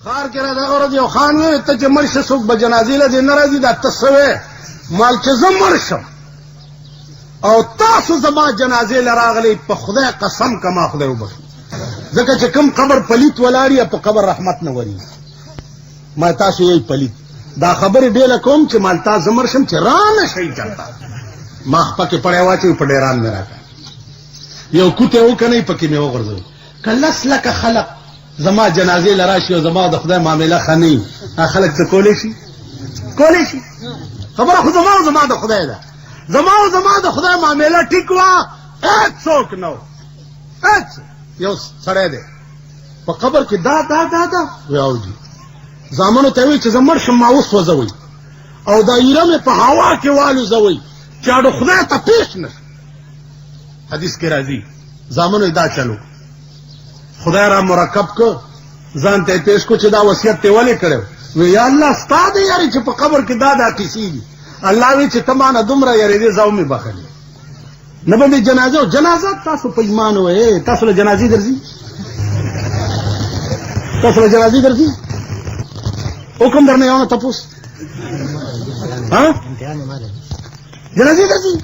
خار کې راځه ورځ یو خان وي ته چې مرشه څوک به جنازې له دې نه راځي دا تسوي مال چې زه مرشم او تاسو زما جنازې له راغلی په خدای قسم کما خدای وبخي ځکه چې کوم قبر پلیت ولاړی په قبر رحمت نه وري ما تاسو یې پلیت دا خبر ډېله کوم چې مال تاسو مرشم چې رانه شي چلتا ما پکې پړې واچي په ډیران نه راکا یو کوته وکنه پکې مې وغورځو کلس لك خلق زما جنازې لراشي او زما د خدای معاملې خني خلک څه کولې شي خبره خو زما د خدای ده زما د خدای معاملې ټیک وا هیڅوک نو هیڅ یو سړی دی په قبر کې دا ویاوږي زامنو ته وی چې زمر شم ما اوس وځوي او دا ایره مې په هوا کې والو زوي چې اډو خدای ته پیش نشي حدیث کې راځي زامنو دا چلو خدای را مرکب کو ځان ته پیش کو چې دا وصیت ته ولې کړو وی یا الله ستاده یاري چې په قبر کې دا کیسې دي الله وی چې تمانه دومره یاري دې زاو مې بخلي نه باندې جنازه تاسو په ایمان وې تاسو له جنازې درځي حکم درنه یو نه تاسو ها جنازې درځي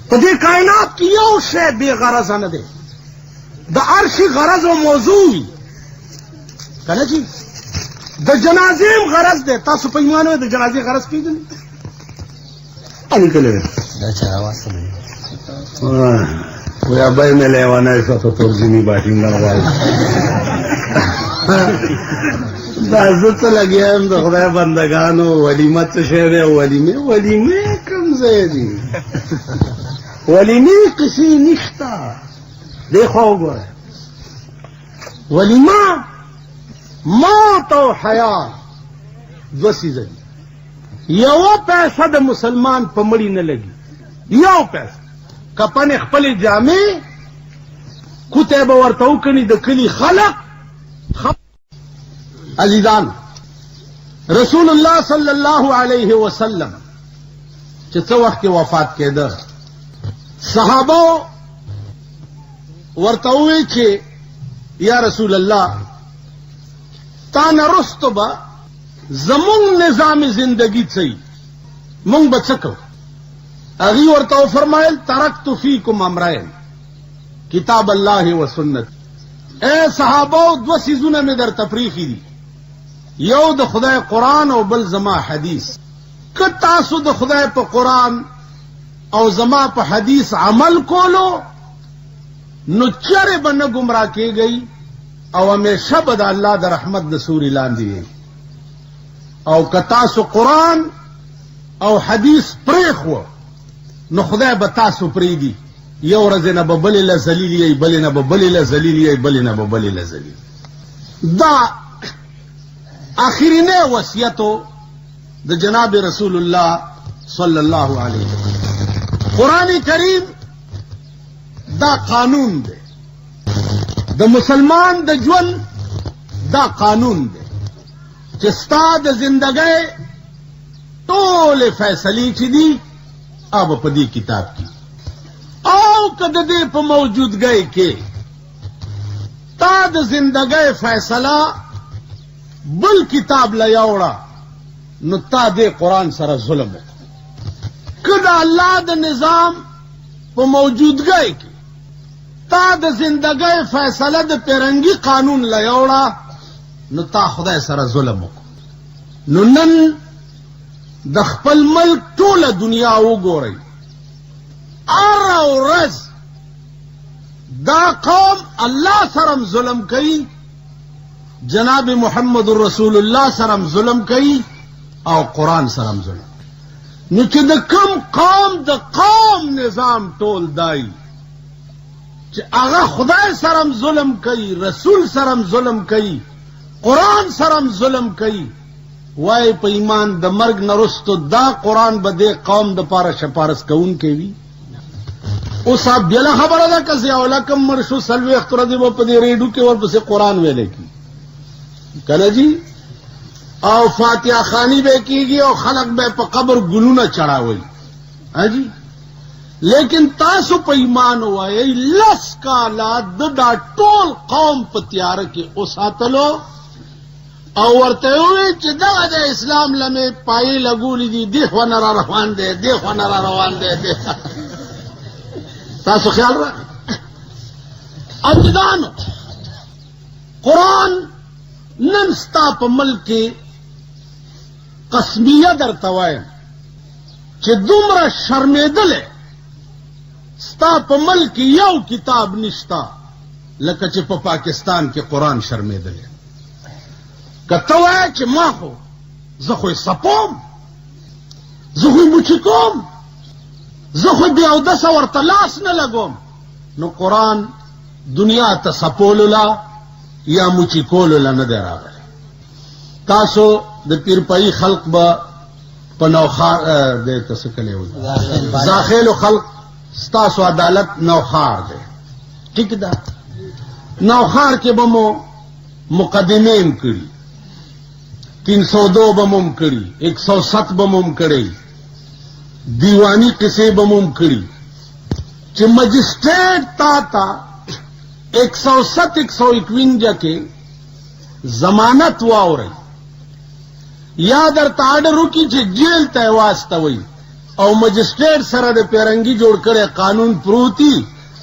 په دې کائنات کې یو شی بے غرض نه دی د عرشي غرض او موضوع وي کنه چې د جنازې غرض دی تاسو په ایمان وې د جنازې غرض پیژنئ अनि कले अच्छा आवाज सुन वो अबे में लेवाना ऐसा तो तुर्जिनी बाटिंगा वाला दाजत लगे हम तो खुदा बंदगानो वलीमत शहर वलीमे कम ज़ेदी वलीमे किसी निश्ता देखो गोरे वलीमा मौत और हयात दो चीजें یو پیسه د مسلمان په مړی نه لګي یو پیسه کپن خپل جامې کوته به ورته وکړي د کلی خلق عزیزان رسول الله صلی الله علیه وسلم چې څو وخت وفات کېده صحابه ورته وی چې یا رسول الله تا نه رستو به زمون نظام زندگی چي مونږ به څه کوو هغه ورته فرمایل ترکت فیکم امرین کتاب الله و سنت اے صحابه دو سيزونه مې در تفریخي دي یو د خدای قرآن او بل زما حدیث که تاسو د خدای په قرآن او زما په حدیث عمل کولو نو چرې به نه گمراه کېږئ او همیشه به د الله د رحمت د سوري لاندې او کتاسو قرآن او حدیث پریخو نو خدای به تاسو پریدي یو ورځ نه به بلې له ذلیل یې بلې نه به بلې له ذلیل یې بلې نه به بلې له ذلیل دا آخرینه وصیتو د جناب رسول الله صلی الله علیه وسلم قرآن کریم دا قانون دی د مسلمان د ژوند دا قانون دی چې ستا د زندګۍ ټولې فیصلې چې دي هغه په دې کتاب کې او که د دې په موجودګۍ کې تا د زندګۍ فیصله بل کتاب له یوړه نو تا دې قرآن سره ظلم وکړه که د الله د نظام په موجودګۍ کې تا د زندګۍ فیصله د پیرنګي قانون له یوړه نو تا خدای سره ظلم وکړو نو نن د خپل ملک ټوله دنیا وګورئ هره ورځ دا قوم الله سره ظلم کوي جناب محمد رسول الله سره ظلم کوي او قرآن سره ظلم نو چې د کوم قوم د قوم نظام ټول دای چې هغه خدای سره ظلم کوي رسول سره ظلم کوي قرآن سرم ظلم کوي وای په ایمان د مرګ نرستو دا قرآن به دې قوم د پاره شپارس کوون کوي اوس بل خبره ده که ضیاء الحق مرشو سلوي اختر دی په دې ریډو کې ورپسې قرآن ویلې کی کنه جی او فاتحه خانی به کیږي او خلق به په قبر ګلونه چړاوي ها جی लेकिन तासु पे ईमान हुआ लस काला दा टोल कौम पे तैयार के उसातलो और वर्ते हुए चिदा दे इस्लाम लमे पाई लगूली दी देखो नरा रवान दे देखो नरा रवान दे तासु ख्याल रहा अजदान कुरान नंस्ता पमल के कसमिया दर तवायम चे दुमरा शर्मेदल है स्ता पमल की यौ किताब निश्ता लका चे पाकिस्तान के कुरान शर्मेदल है कतवाय चे मां हो जखोय सपोम जखोय मुचिकोम जखोय बेउदस और तलाश न लगोम नो कुरान दुनिया त सपोलुला या मुचिकोलुला न दे रागले तासो द पीरपाई खल्क बा पनौखार दे तसकले हो जाखिल खल्क स्तासो अदालत नौखार दे ठीक दा नौखार के बमो मुकदमें करी 302 बमुम करी 107 बमुम करी दीवानी किसे बमुम करी चे मजिस्ट्रेट ताता 107 151 के जमानत वाव रही यादर ताडरू की चे जेल तय वास्ता वही और मजिस्ट्रेट सरद पेरंगी जोड़ करे कानून प्रूती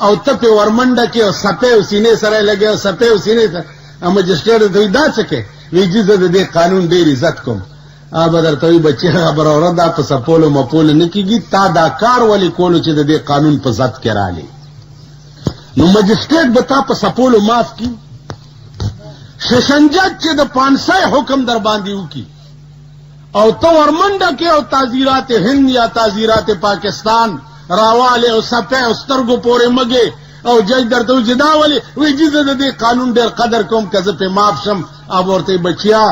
और तपे वरमंडा के और सपे सीने सरे लगे और सपे सीने सर मजिस्ट्रेट तो दा सके विजित दे कानून देर इज्जत को बदर तो बच्चे खबर औरत आप सपोलो मपोलो निकीगी तादाकार वाली कोलो चे दे कानून पर जत करा ले नो मजिस्ट्रेट बता पर सपोलो माफ की शेषंजत चे द 500 हुक्म दरबांदी की और तो वरमंडा के और ताजीरात हिंद या ताजीरात पाकिस्तान रावाले और सपे उस्तर को पोरे मगे और जज दर तो जिदा वाले वे जिद दे कानून देर कदर कोम कज पे माफशम अब और ते बचिया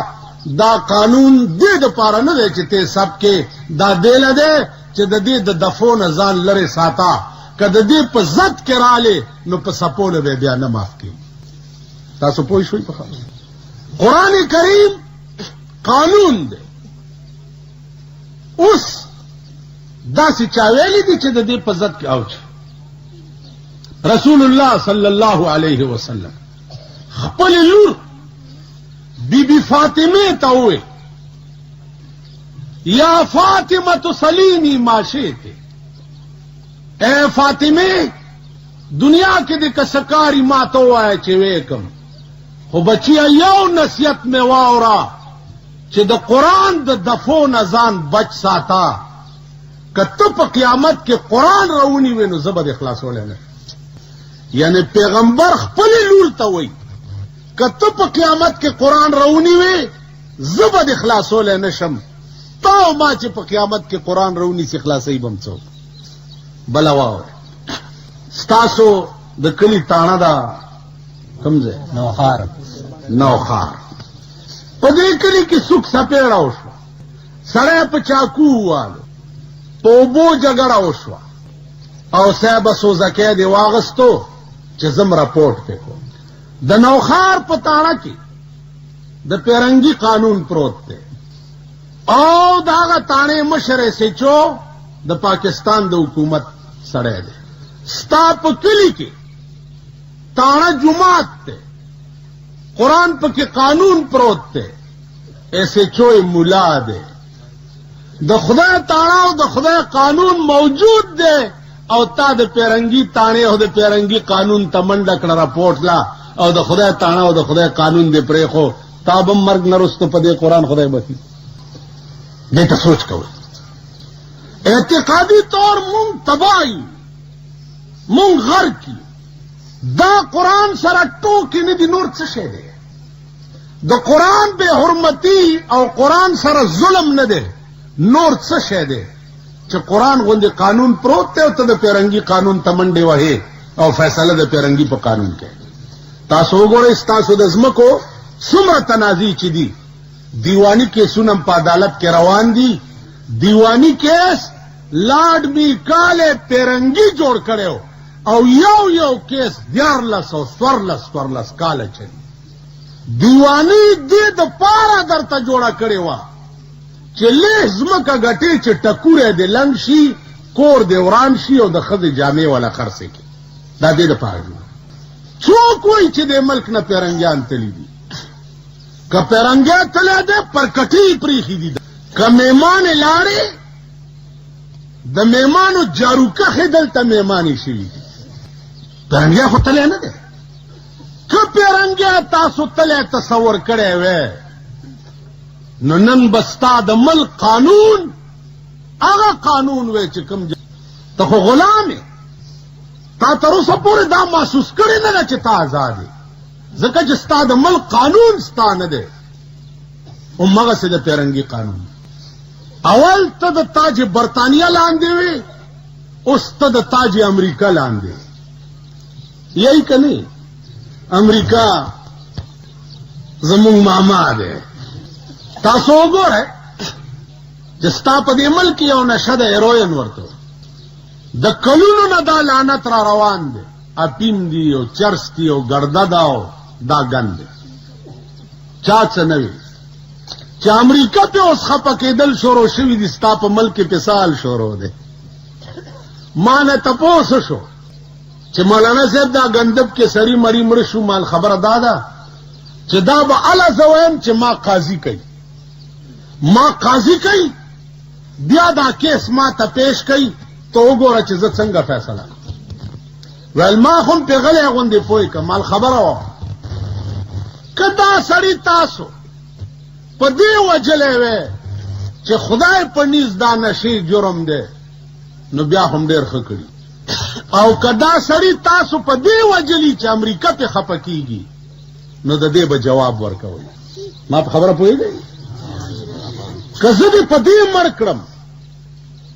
दा कानून दे द पारा न दे चिते सबके दा दे ल दे चे दे द दफो नजान लरे साता कद दे प जत करा ले नो प सपोले बे बया न माफ की तासो पोई शुई पखा कुरान करीम कानून दे उस दासी चावेली दी चे दे प जत के आउच रसूलुल्लाह सल्लल्लाहु अलैहि वसल्लम खपल लूर बीबी फातिमे तावे या फातिमा तो सलीनी माशेते ए फातिमे दुनिया के दे कसकारी मातो आए चेवेकम हो बचिया यो नसीहत में वावरा चे द कुरान द दफो नजान बच साता कतुप क़यामत के कुरान रऊनी वे नो जबद इखलास वाले ने यानी पैगंबर खपल लूलता वही कतुप क़यामत के कुरान रऊनी वे जबद इखलास वाले नशम ताओ माचे प क़यामत के कुरान रऊनी से इखलास ही बमचो बलावाओ स्तासो द कली ताना दा कमजे नौखार पदे कली की सुख सपेड़ा उठवा सड़े प चाकू वालो तोबो जगड़ा उठवा और सैब सोजा दे वागस्तो जम रिपोर्ट पे को द नौखार पताना की द पेरंगी कानून प्रोत थे और दागा ताने मशरे से चो द पाकिस्तान द हुकूमत सड़े दे स्ताप किली के ताना जुमात थे कुरान पर के कानून प्रोत थे ऐसे चोए मुला दे द खुदा ताना द खुदा कानून मौजूद दे और ता द पेरंगी ताने और द पेरंगी कानून तमंडा कड़ा पोटला और द खुदा ताना और द खुदा कानून दे प्रेखो ताबम मर्ग नरुस्त पदे कुरान खुदा बती नहीं तो सोच कहो एहतिकादी तौर मुंग तबाही मुंग घर की दा कुरान सरा टो की निधि नूर चशे दे द कुरान बे हुरमती और कुरान सरा जुल्म न दे नूर चशे दे च कुरान गुंदे कानून प्रोते तो द पेरंगी कानून तमंडे वहे और फैसला द पेरंगी पर कानून के तासो गोरे तासो दजम को सुमर तनाजी चिदी दीवानी के सुनम पा अदालत के रवान दी दीवानी केस लाड मी काले पेरंगी जोड़ करे हो और यो केस द्यारलस और स्वरलस काले चली दीवानी दे द पारा दरता जोड़ा करे वा चले का गटे च टकुरे दे लंगशी کور دی وران شي او د ښځې جامې والا خرڅې کړي. دا دې دپاره دي. څوک وایي چې د ملک نه پیرنګیان تلي دي؟ که پیرنګی تلی دی پر کټۍ پرېښي دي. که میمانې لاړې د میمانو جاروکخې دلته میمانې شوي دي. پیرنګی خو تلی نه دی. که پیرنګی تاسو تلی تصور کړی وی نو نن به ستا د ملک قانون هغه قانون وی چې کوم ته خو غلام یې. تا تر اوسه پورې دا محسوس کړی نه ده چې تا آزاد یې، ځکه چې ستا د ملک قانون ستا نه دی. همغسې د پیرنګي قانون. اول ته د تاج برطانیه لاندې وې، اوس ته د تاج امریکا لاندې. یہی که نه؟ امریکا زمونږ ماما دی. تاسو وګورئ چې ستا په دې ملک یو نشه د هیروین ورته د کلونو نه دا لعنت را روان دی. اپین دی او چرس دی او ګرده ده او دا ګند دی. چا څه نه وي چې امریکا پې اوس خفه کېدل شروع شوي دي، ستا په ملک کې سال شروع دی. ما نه تپوس شو چې مولانا صاحب دا ګندب کې سړي مړي مړه شو، مال خبره دا ده چې دا به هله زه وایم چې ما قاضي کوي، ما قاضي کوي، بیا دا کیس ما ته پیش کوي، ته وګوره چې زه څنګه فیصله کوم. ویل ما خو هم پې غلی غوندې پوه کړم، مال خبره وه که دا سړي تاسو په دې وجلی وی چې خدای په نیز دا نشې جرم دی نو بیا هم ډېر ښه کړي، او که دا سړي تاسو په دې وجلي چې امریکا پې خفه کېږي نو د دې به جواب ورکوئ. ما په خبره پوهېږئ؟ که زه دې په دې مړ کړم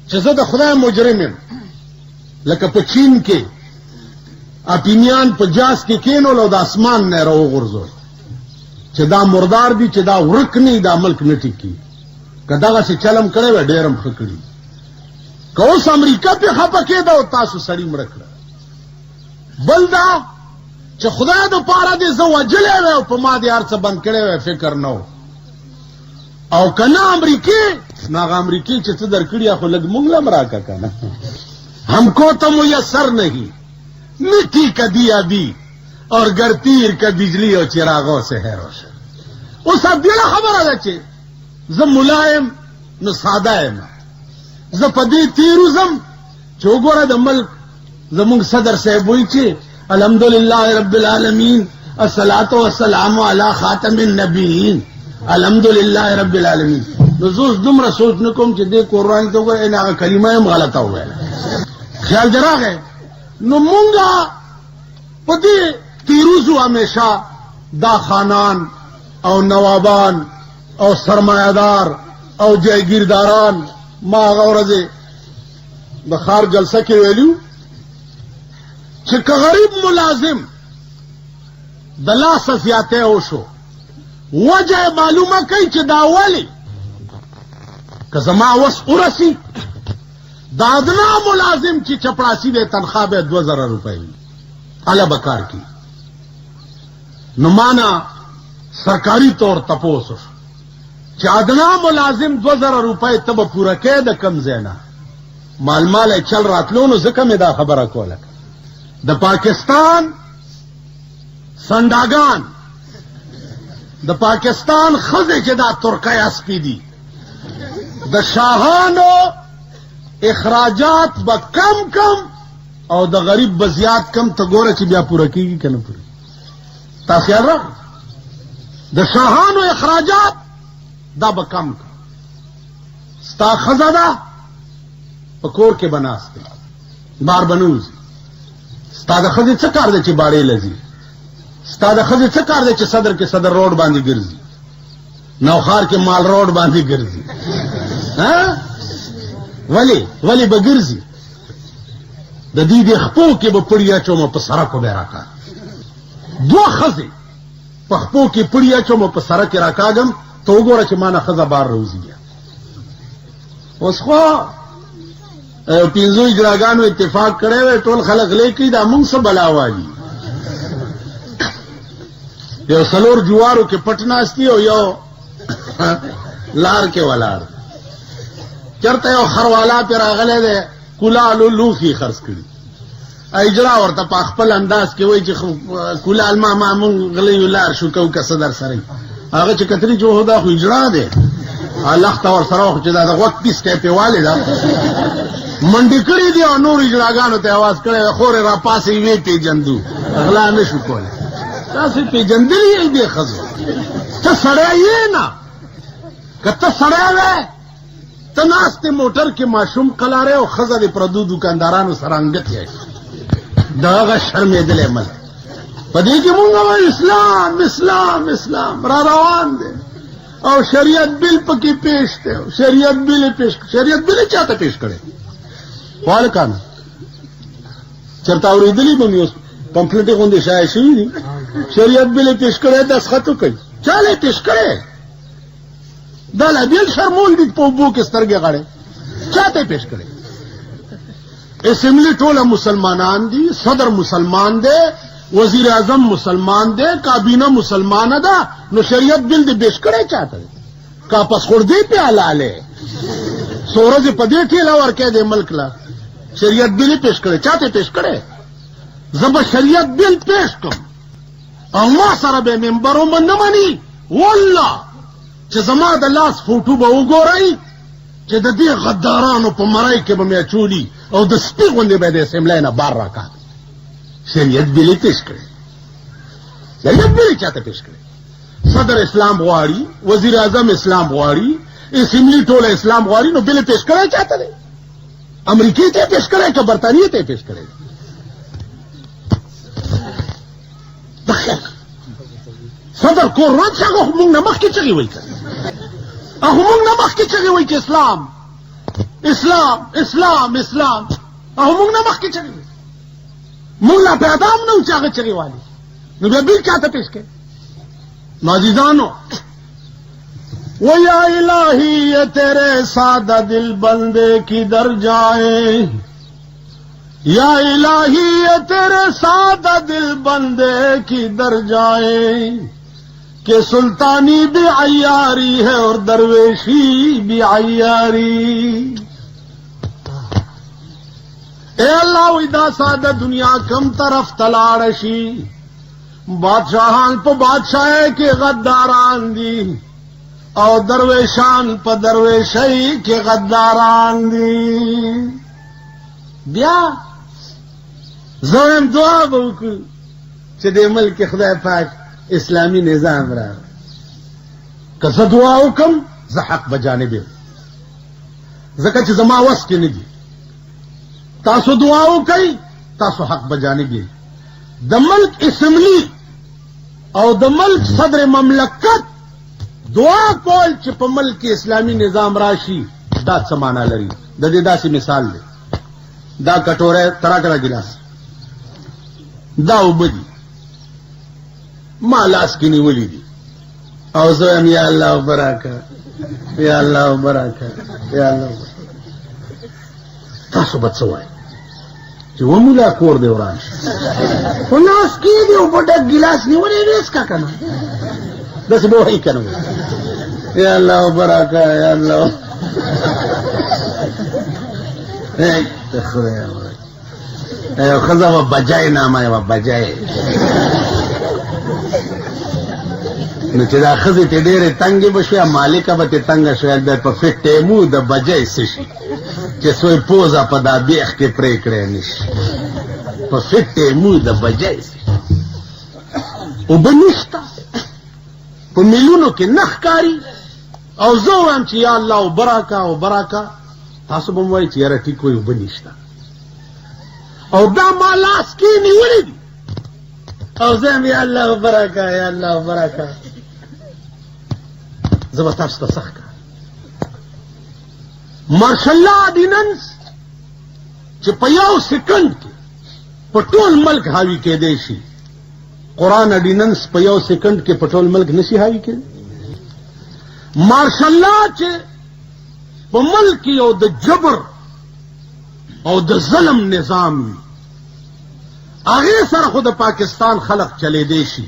چې زه د خدای مجرم یم، لکه په چین کې اپینیان په جاز کې کېنول او د اسمان نه یې راوغورځول چې دا مردار دي، چې دا ورک نه دا ملک نه ټیکي. که دغسې چلم کړی وی ډېر هم ښه کړي. که اوس امریکا پې خفه کېده او تاسو سړي مړه کړه. بل دا چې خدای دپاره دې زه وجلی وی او په ما دې هر څه بند کړی وی فکر نه و. او که نه امریکې نو هغه امریکې چې څه در کړي خو لږ مونږ له هم راکه که نه. हमको तो मुयसर नहीं मिट्टी का दिया दी और गरतीर का बिजली और चिरागों से है रोशन. اوس دې خبره ده چې زه ملایم نو ساده یم، زه په دې تېرو ځم چې وګوره د ملک زمونږ صدر صاحب وایي چې الحمدلله رب العالمین الصلاة والسلام علی خاتم النبیین الحمدلله رب العالمین. نو زه اوس دومره سوچ نه کوم چې دې قرآن ته وګوره هغه کلمه هم غلطه وویله. خیال دې راغی؟ نو مونږه په دې تېروزو همیشه دا خانان او نوابان او سرمایهدار او جایگیرداران. ما هغه ورځې د ښار جلسه کې ویلو چې که غریب ملازم د لاسه زیاتی وشو وجه معلومه کوي چې دا ولې. که زما وس ورسي د ادنا ملازم چې چپړاسي دی تنخواه به 2000 روپۍ وي، هله به کار کوي. نو ما نه سرکاري طور تپوس وشو چې ادنا ملازم 2000 روپۍ ته به پوره کوې د کم ځای نه؟ مال چل راتلو نو ځکه مې دا خبره کوله. د پاکستان سنډاګان، د پاکستان ښځې چې دا ترکۍ اسپې دي، د شاهانو اخراجات به کم او د غریب به زیات کم. ته ګوره چې بیا پوره کېږي که نه پوره. تا خیال راغی؟ د شاهانو اخراجات دا به کم ستا ښځه ده په کور کې به ناست دی، بار به نه وځي. ستا د ښځې څه کار دی چې باړې لځي؟ ستا د ښځې څه کار دی چې صدر کې صدر روډ باندې ګرځي، نوخار کې مال روډ باندې ګرځي؟ ولې به ګرځي؟ د دې د خپو کې به پړي اچوم په سړکو به راکا. دوه ښځې په خپو کې پړي اچوم په سړک کې راکاږم، ته وګوره چې ما نه ښځه بار راوځي. بیا اوس خو پنځو اجراګانو اتفاق کړی وی، ټول خلک غلی کوي، دا مونږ څه بلا والي. یو څلور جوارو کې پټ ناستي او یو لار کې ولاړ. چرته یو خروالا پې راغلی دی کولالو لوخي خرڅ کړي اجرا ورته په خپل انداز کې وایي چې کولال ما مونږ غلی ولار شو کو که صدر سره هغه چې کتري جو دا خو اجرا دی الله تا ور سره چې دا وخت پیس کې پیواله دا منډي کړی دی او نور اجراګانو ته आवाज کړي خور را پاسې وی پیجندو اغلا نشو کوله تاسو پیجندلې دې خزو ته سړی نه کته سړی وې ته ناشته موټر کې ماشوم قلاره او خزه دې پردو دکاندارانو سره انګت یې داغه شرمېدلې مل پدې کې مونږ اسلام اسلام اسلام را روان دي او شریعت بل پکې پیش دی شریعت بل چاته پیش کړي والکان چرته اورېدلې به مې پمفلټ غونډه شای شوې دي شریعت بل پیش کړي دسخط کوي چاله پیش کړي دا لا بیل شرمول دي په بو کې سترګې غړې چاته پیش کړي اسمبلی ټوله مسلمانان دي صدر مسلمان دی وزیر اعظم مسلمان دی کابینه مسلمان ده نو شریعت بل دې پیش کړي چاته کا پس خور دی په حلاله سورج په دې ټیلا ورکه دې ملک لا شریعت بل پیش کړي چاته پیش کړي زب شریعت بل پیش کوم او ما سره به منبر ومن نه مانی والله چې زما د لاس فوټو به وګورئ چې د دې غدارانو په مرای کې به مې اچولي او د سپي غوندې به د اسمبلی نه بار راکاږي شریعت بل پیش کړي شریعت بل چاته پیش کړي صدر اسلام غواړي وزیر اعظم اسلام غواړي اسمبلی ټوله اسلام غواړي نو بل پیش کړي چاته دی امریکای ته پیش کړي که برطانیې ته پیش کړي صدر کورن څنګه موږ نه مخکې چغې وایي هغه موږ نه مخکې چغې وایي چې اسلام اسلام اسلام اسلام هغه موږ نه مخکې چغې وایي موږ لا پیدا هم نه و چې هغه چغې والي نو بیا بل چاته پیش کړي نو عزیزانو ویا الہی یہ تیرے سادہ دل بندے کدھر جائیں یا الہی یہ تیرے سادہ دل بندے کدھر جائیں کہ سلطانی بھی عیاری ہے اور درویشی بھی عیاری اے اللہ ودا سادہ دنیا کم طرف تلاڑشی بادشاہان پہ بادشاہ کے غداران دی او درویشان پہ درویشی کے غداران دی بیا زویم دعا بوکو چې دې ملک خدای پاک اسلامی نظام را که زه دعا وکم زه حق بجانب یم ځکه چې زما وس کې نه دي تاسو دعا وکئ تاسو حق بجانب یې د ملک اسمبلی او د ملک صدر مملکت دعا کول چې په ملک اسلامی نظام راشي دا څه معنا لري د دې داسې مثال دی دا کټوره تراکړه ګلاس دا وبدي ما لاس کې نیولې دي او زه یم یا الله برکه یا الله برکه یا الله تاسو به څه وایئ چې ومولا کور دی وران خو لاس کې دی او په ډک ګلاس نیولې دی اسکا کنه داسې به وایي کنه یا الله برکه یا الله خدای او خزه و بجای نامه و بجای نو چې دا خزه ته ډېرې تنګې بشي مالکه به ته تنګه شوی د په فټ ټیمو د بجای څه شي چې سوی پوزه په دا بیخ کې پرې کړی نشي په فټ ټیمو د بجای څه اوبه نشته په میلیونو کې نه ښکاري او زه وایم چې یا الله اوبه راکه تاسو به م وایئ چې یاره ټیک وایي اوبه نشته او دا ما لاس کې نیولې دي او زه یم یا الله برکه یا الله برکه زه به تاسو ته څه ښکارم مارشل لا آرډیننس چې په یو سیکنډ کې په ټول ملک حاوي کېدی شي قرآن آرډیننس په یو سیکنډ کې په ټول ملک نشي حاوي کېدی مارشل لا چې په ملک یو د جبر او د ظلم نظام وي هغې سره خو د پاکستان خلق چلیدی شي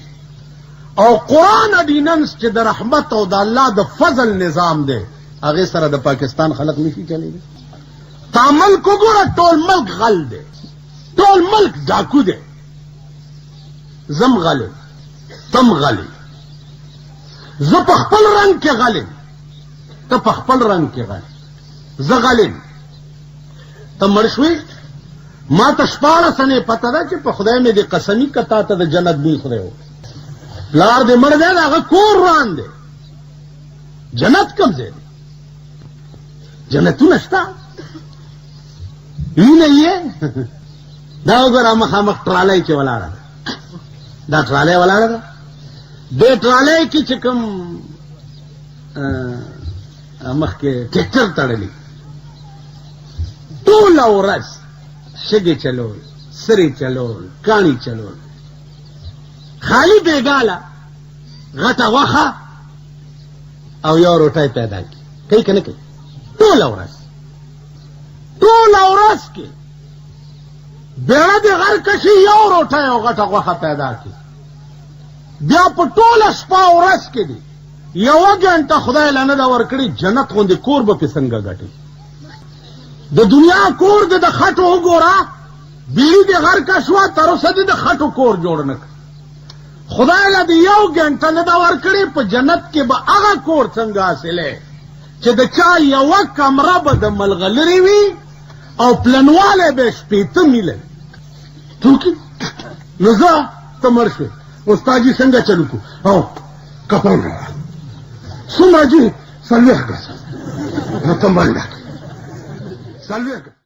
او قرآن آرډیننس چې د رحمت او د الله د فضل نظام دی هغې سره د پاکستان خلق نشي چلیدی تا ملک وګوره ټول ملک غل دی ټول ملک ډاکو دی زم غلی تم غلی زه په خپل رنګ کې غلی ته په خپل رنګ کې غلی زه غلی ته مړ شوې ما ته 14 سنې پته ده چې په خدای مې دې قسمي که تا ته د جنت بوی خدای و پلار دې مړ دی د هغه کور روان دی جنت کوم ځای دی جنتونه شته وینه یې دا وګوره مخامخ ټرالۍ کې ولاړه ده دا ټرالۍ ولاړه ده دې ټرالۍ کې چې کوم مخکې ټریکټر تړلی ټوله ورځ شګې چلول سرې چلول کاڼي چلول خالی بېګاله غټه غوښه او یو روټۍ پیدا کړي کوي که نه کوي ټوله ورځ کې بیړه دې غر کشي یو روټۍ او غټه غوښه پیدا کړي بیا په ټوله شپه ورځ کې دي یوه ګنټه خدای له نه ده ورکړي جنت غوندې کور به پې څنګه ګټي د دنیا کور دې د خټو وګوره بیړي دې غر کا شوه تر اوسه دې د خټو کور جوړ نه کړ خدای له دې یو ګنټه نه ده ورکړې په جنت کې به هغه کور څنګه حاصلی چې د چا یوه کمره به د ملغلرې وي او پلنوالی به 15 میله ټوکي نو زه ته مړ شوې استاجي څنګه چلو کو او کپړ راوړه څومره جي 40 ګزه نو ته منډه 40